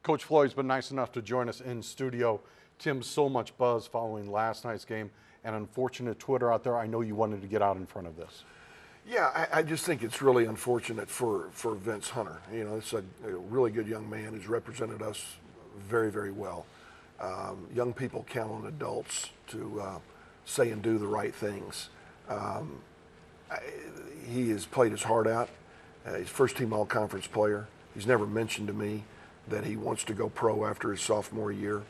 Coach Floyd's been nice enough to join us in studio. Tim, so much buzz following last night's game and unfortunate Twitter out there. I know you wanted to get out in front of this. Yeah, I just think it's really unfortunate for Vince Hunter. You know, it's a really good young man who's represented us very, very well. Young people count on adults to say and do the right things. He has played his heart out. He's first-team all-conference player. He's never mentioned to me that he wants to go pro after his sophomore year.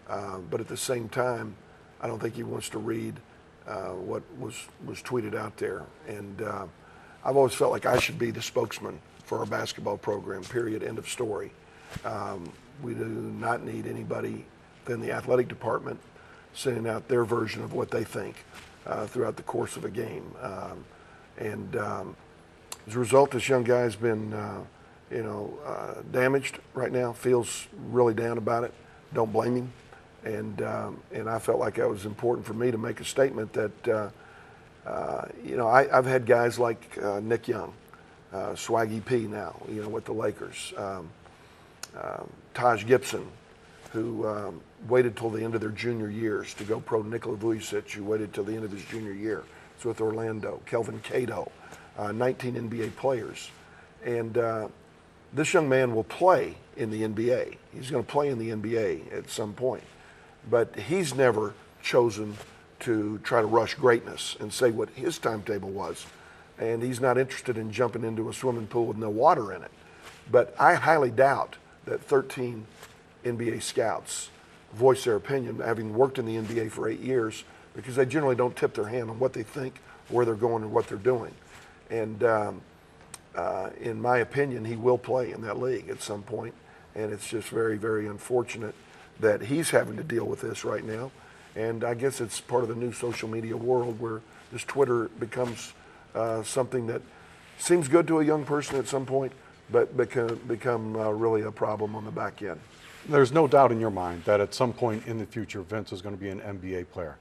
But at the same time, I don't think he wants to read what was tweeted out there. And I've always felt like I should be the spokesman for our basketball program, period, end of story. We do not need anybody within the athletic department sending out their version of what they think throughout the course of a game. As a result, this young guy's been damaged right now, feels really down about it. Don't blame him. And I felt like that was important for me to make a statement that, I've had guys like Nick Young, Swaggy P now, with the Lakers, Taj Gibson, who waited till the end of their junior years to go pro. Nikola Vujacic, who waited till the end of his junior year. It's with Orlando. Kelvin Cato, 19 NBA players. And this young man will play in the NBA. He's going to play in the NBA at some point. But he's never chosen to try to rush greatness and say what his timetable was. And he's not interested in jumping into a swimming pool with no water in it. But I highly doubt that 13 NBA scouts voice their opinion, having worked in the NBA for 8 years, because they generally don't tip their hand on what they think, where they're going, and what they're doing. And in my opinion, he will play in that league at some point. And it's just very, very unfortunate that he's having to deal with this right now. And I guess it's part of the new social media world where this Twitter becomes something that seems good to a young person at some point, but become really a problem on the back end. There's no doubt in your mind that at some point in the future, Vince is going to be an NBA player.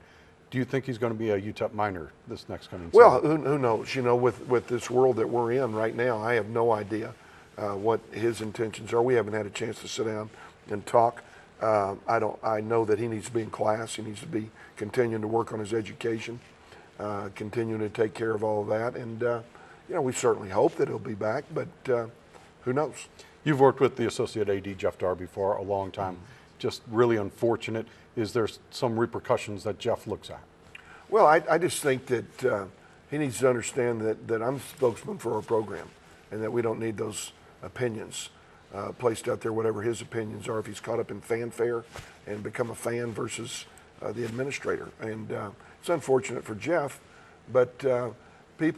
Do you think he's going to be a UTEP minor this next coming season? Well, who knows? with this world that we're in right now, I have no idea what his intentions are. We haven't had a chance to sit down and talk. I know that he needs to be in class. He needs to be continuing to work on his education, continuing to take care of all of that. And, we certainly hope that he'll be back, but who knows? You've worked with the Associate AD, Jeff Darby, for a long time. Just really unfortunate. Is there some repercussions that Jeff looks at? Well, I just think that he needs to understand that I'm spokesman for our program and that we don't need those opinions placed out there, whatever his opinions are, if he's caught up in fanfare and become a fan versus the administrator. And it's unfortunate for Jeff, but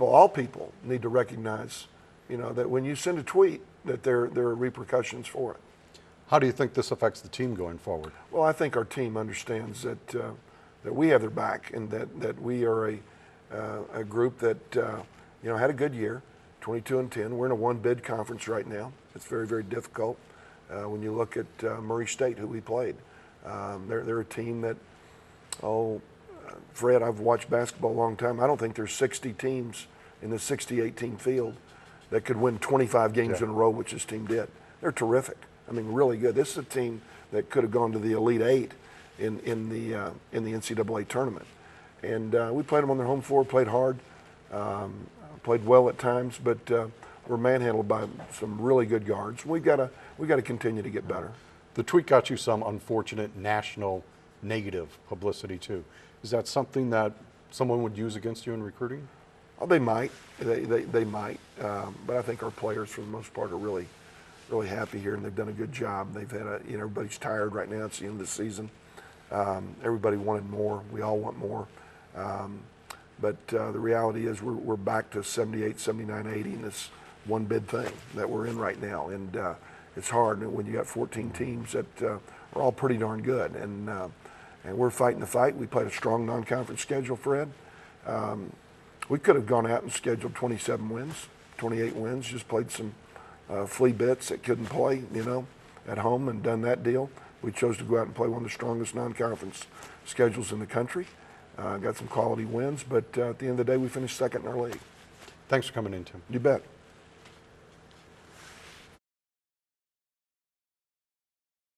all people need to recognize, that when you send a tweet, that there are repercussions for it. How do you think this affects the team going forward? Well, I think our team understands that we have their back and that we are a group that had a good year, 22-10. We're in a one-bid conference right now. It's very, very difficult when you look at Murray State, who we played. They're a team that, Fred, I've watched basketball a long time. I don't think there's 60 teams in the 68-team field that could win 25 games in a row, which this team did. They're terrific. I mean, really good. This is a team that could have gone to the Elite Eight in the NCAA tournament. And we played them on their home floor, played hard, played well at times, but we're manhandled by some really good guards. We got to continue to get better. The tweet got you some unfortunate national negative publicity too. Is that something that someone would use against you in recruiting? Oh, they might. They might. But I think our players, for the most part, are really happy here, and they've done a good job. They've had everybody's tired right now. It's the end of the season. Everybody wanted more. We all want more. But the reality is we're back to 78, 79, 80 in this one bid thing that we're in right now. And it's hard when you got 14 teams that are all pretty darn good. And we're fighting the fight. We played a strong non-conference schedule, Fred. We could have gone out and scheduled 27 wins, 28 wins, just played some flea bits that couldn't play, at home and done that deal. We chose to go out and play one of the strongest non-conference schedules in the country. Got some quality wins, but at the end of the day, we finished second in our league. Thanks for coming in, Tim. You bet.